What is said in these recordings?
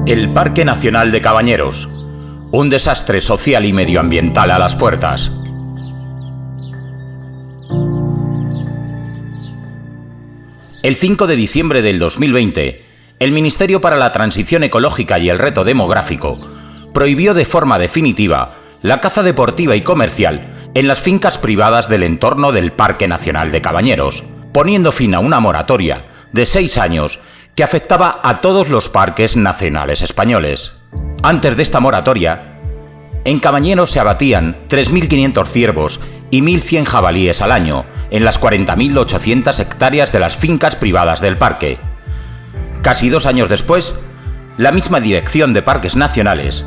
El Parque Nacional de Cabañeros. Un desastre social y medioambiental a las puertas. El 5 de diciembre del 2020, el Ministerio para la Transición Ecológica y el Reto Demográfico prohibió de forma definitiva la caza deportiva y comercial en las fincas privadas del entorno del Parque Nacional de Cabañeros, poniendo fin a una moratoria de 6 años que afectaba a todos los parques nacionales españoles. Antes de esta moratoria, en Cabañeros se abatían 3.500 ciervos y 1.100 jabalíes al año en las 40.800 hectáreas de las fincas privadas del parque. Casi 2 años después, la misma Dirección de Parques Nacionales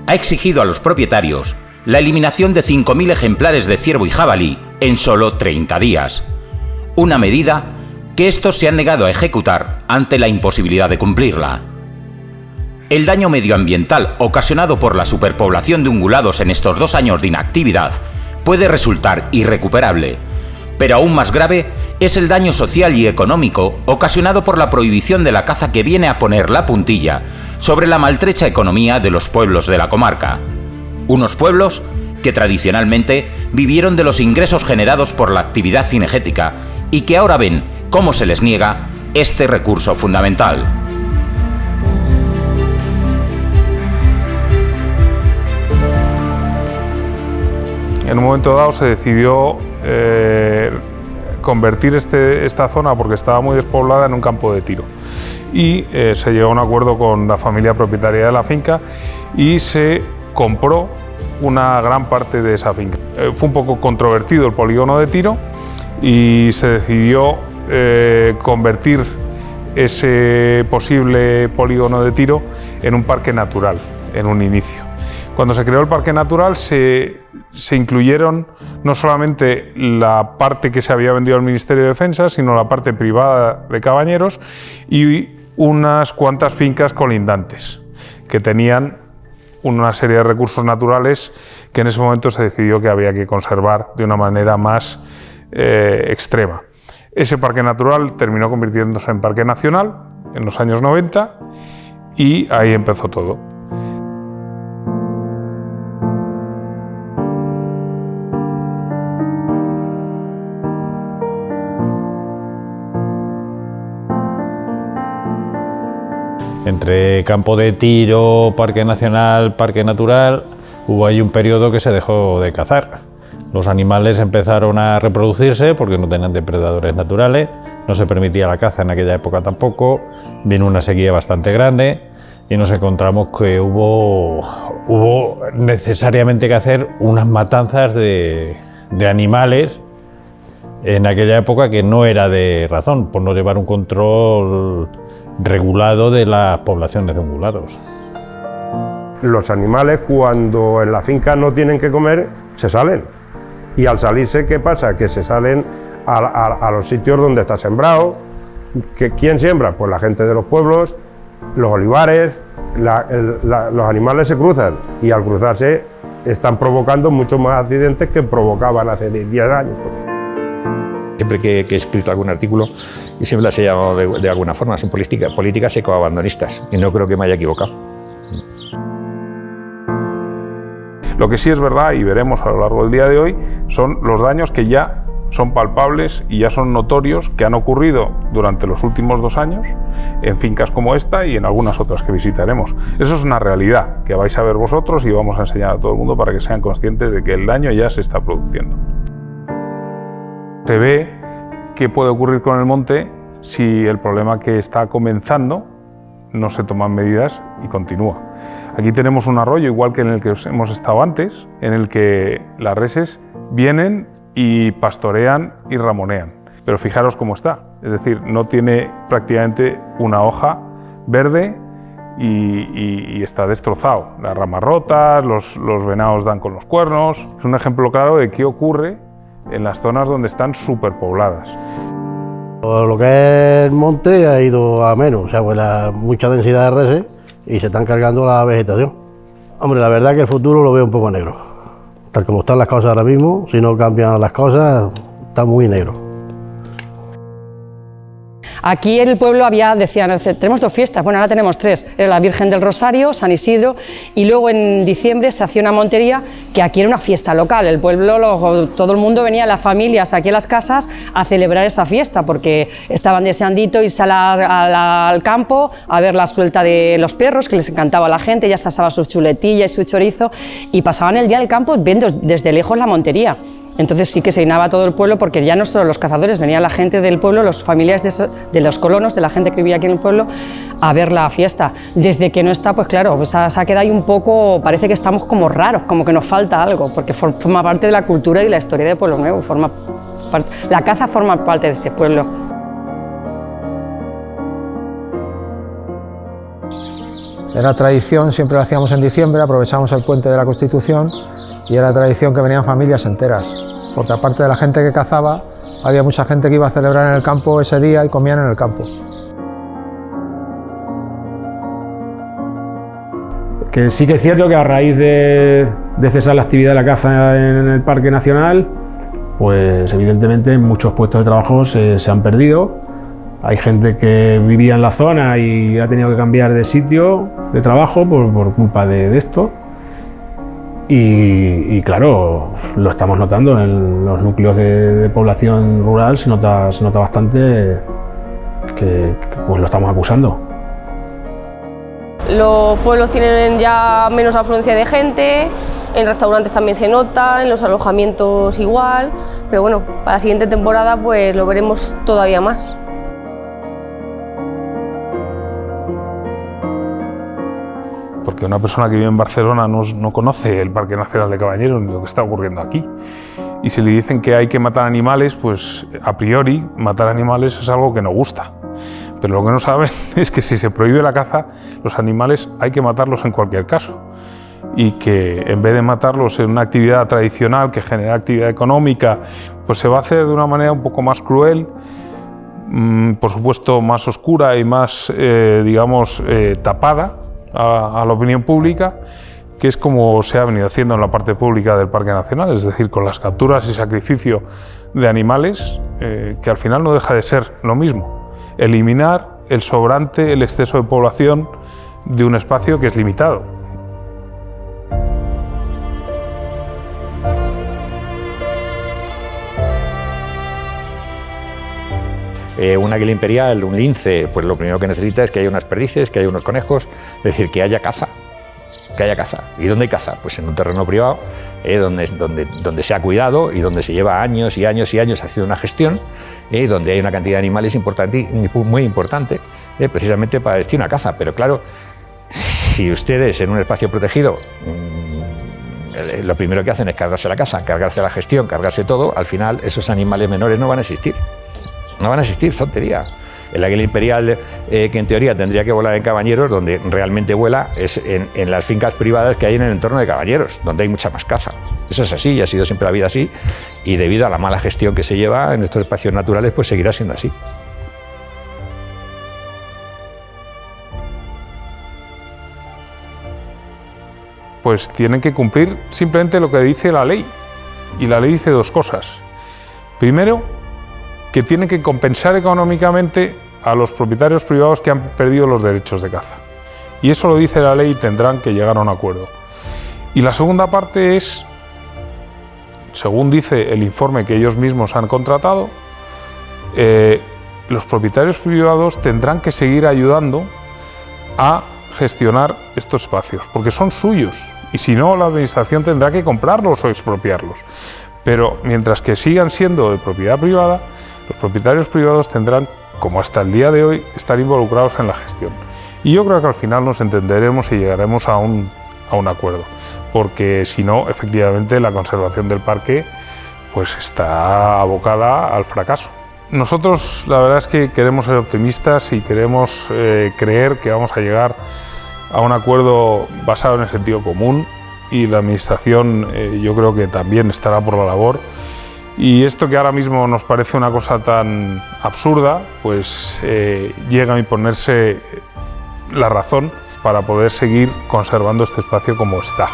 ha exigido a los propietarios la eliminación de 5.000 ejemplares de ciervo y jabalí en solo 30 días. Una medida que estos se han negado a ejecutar ante la imposibilidad de cumplirla. El daño medioambiental ocasionado por la superpoblación de ungulados en estos 2 años de inactividad puede resultar irrecuperable, pero aún más grave es el daño social y económico ocasionado por la prohibición de la caza que viene a poner la puntilla sobre la maltrecha economía de los pueblos de la comarca. Unos pueblos que tradicionalmente vivieron de los ingresos generados por la actividad cinegética y que ahora ven cómo se les niega este recurso fundamental. En un momento dado se decidió convertir esta zona, porque estaba muy despoblada, en un campo de tiro. Y se llegó a un acuerdo con la familia propietaria de la finca y se compró una gran parte de esa finca. Fue un poco controvertido el polígono de tiro y se decidió convertir ese posible polígono de tiro en un parque natural, en un inicio. Cuando se creó el parque natural se incluyeron no solamente la parte que se había vendido al Ministerio de Defensa, sino la parte privada de Cabañeros y unas cuantas fincas colindantes que tenían una serie de recursos naturales que en ese momento se decidió que había que conservar de una manera más extrema. Ese parque natural terminó convirtiéndose en parque nacional en los años 90 y ahí empezó todo. Entre campo de tiro, parque nacional, parque natural, hubo ahí un periodo que se dejó de cazar. Los animales empezaron a reproducirse porque no tenían depredadores naturales, no se permitía la caza en aquella época tampoco, vino una sequía bastante grande y nos encontramos que hubo necesariamente que hacer unas matanzas de animales en aquella época que no era de razón, por no llevar un control regulado de las poblaciones de ungulados. Los animales, cuando en la finca no tienen que comer, se salen. Y al salirse, ¿qué pasa? Que se salen a los sitios donde está sembrado. ¿Quién siembra? Pues la gente de los pueblos, los olivares, los animales se cruzan y al cruzarse están provocando muchos más accidentes que provocaban hace 10 años. Siempre que he escrito algún artículo, y siempre las he llamado de alguna forma, son políticas ecoabandonistas, y no creo que me haya equivocado. Lo que sí es verdad, y veremos a lo largo del día de hoy, son los daños que ya son palpables y ya son notorios, que han ocurrido durante los últimos 2 años en fincas como esta y en algunas otras que visitaremos. Eso es una realidad que vais a ver vosotros y vamos a enseñar a todo el mundo para que sean conscientes de que el daño ya se está produciendo. Se ve qué puede ocurrir con el monte si el problema que está comenzando no se toman medidas y continúa. Aquí tenemos un arroyo, igual que en el que hemos estado antes, en el que las reses vienen y pastorean y ramonean. Pero fijaros cómo está, es decir, no tiene prácticamente una hoja verde y está destrozado. Las ramas rotas, los venados dan con los cuernos. Es un ejemplo claro de qué ocurre en las zonas donde están superpobladas. Lo que es el monte ha ido a menos, o sea, pues mucha densidad de reses y se están cargando la vegetación. Hombre, la verdad que el futuro lo veo un poco negro. Tal como están las cosas ahora mismo, si no cambian las cosas, está muy negro. Aquí en el pueblo decían, tenemos 2 fiestas, bueno, ahora tenemos 3, era la Virgen del Rosario, San Isidro, y luego en diciembre se hacía una montería, que aquí era una fiesta local, el pueblo, todo el mundo venía, las familias aquí a las casas a celebrar esa fiesta, porque estaban deseandito irse al campo a ver la suelta de los perros, que les encantaba a la gente, ya se asaba sus chuletillas y su chorizo, y pasaban el día al campo viendo desde lejos la montería. Entonces sí que se llenaba todo el pueblo, porque ya no solo los cazadores, venía la gente del pueblo, los familiares de los colonos, de la gente que vivía aquí en el pueblo, a ver la fiesta. Desde que no está, pues claro, pues se ha quedado ahí un poco, parece que estamos como raros, como que nos falta algo, porque forma parte de la cultura y de la historia de Pueblo Nuevo, la caza forma parte de este pueblo. Era tradición, siempre lo hacíamos en diciembre, aprovechamos el puente de la Constitución y era tradición que venían familias enteras, porque aparte de la gente que cazaba, había mucha gente que iba a celebrar en el campo ese día y comían en el campo. Que sí que es cierto que a raíz de cesar la actividad de la caza en el Parque Nacional, pues evidentemente muchos puestos de trabajo se han perdido. Hay gente que vivía en la zona y ha tenido que cambiar de sitio de trabajo por culpa de esto. Y claro, lo estamos notando en los núcleos de población rural, se nota bastante que pues lo estamos acusando. Los pueblos tienen ya menos afluencia de gente, en restaurantes también se nota, en los alojamientos igual, pero bueno, para la siguiente temporada pues lo veremos todavía más. Porque una persona que vive en Barcelona no conoce el Parque Nacional de Cabañeros ni lo que está ocurriendo aquí. Y si le dicen que hay que matar animales, pues a priori matar animales es algo que no gusta. Pero lo que no saben es que si se prohíbe la caza, los animales hay que matarlos en cualquier caso. Y que en vez de matarlos en una actividad tradicional que genera actividad económica, pues se va a hacer de una manera un poco más cruel, por supuesto más oscura y más, tapada a la opinión pública, que es como se ha venido haciendo en la parte pública del Parque Nacional, es decir, con las capturas y sacrificio de animales, que al final no deja de ser lo mismo, eliminar el sobrante, el exceso de población de un espacio que es limitado. Un águila imperial, un lince, pues lo primero que necesita es que haya unas perdices, que haya unos conejos, es decir, que haya caza. Que haya caza. ¿Y dónde hay caza? Pues en un terreno privado, donde se ha cuidado y donde se lleva años y años y años haciendo una gestión, donde hay una cantidad de animales muy importante, precisamente para destinar a caza. Pero claro, si ustedes en un espacio protegido lo primero que hacen es cargarse la caza, cargarse la gestión, cargarse todo, al final esos animales menores no van a existir. No van a existir, tontería. El águila imperial, que en teoría tendría que volar en Cabañeros, donde realmente vuela es en las fincas privadas que hay en el entorno de Cabañeros, donde hay mucha más caza. Eso es así y ha sido siempre la vida así, y debido a la mala gestión que se lleva en estos espacios naturales, pues seguirá siendo así. Pues tienen que cumplir simplemente lo que dice la ley. Y la ley dice 2 cosas. Primero, que tienen que compensar económicamente a los propietarios privados que han perdido los derechos de caza. Y eso lo dice la ley y tendrán que llegar a un acuerdo. Y la segunda parte es, según dice el informe que ellos mismos han contratado, los propietarios privados tendrán que seguir ayudando a gestionar estos espacios, porque son suyos. Y si no, la administración tendrá que comprarlos o expropiarlos. Pero mientras que sigan siendo de propiedad privada, los propietarios privados tendrán, como hasta el día de hoy, estar involucrados en la gestión. Y yo creo que al final nos entenderemos y llegaremos a un acuerdo, porque si no, efectivamente, la conservación del parque pues está abocada al fracaso. Nosotros la verdad es que queremos ser optimistas y queremos creer que vamos a llegar a un acuerdo basado en el sentido común, y la administración yo creo que también estará por la labor. Y esto que ahora mismo nos parece una cosa tan absurda, pues llega a imponerse la razón para poder seguir conservando este espacio como está.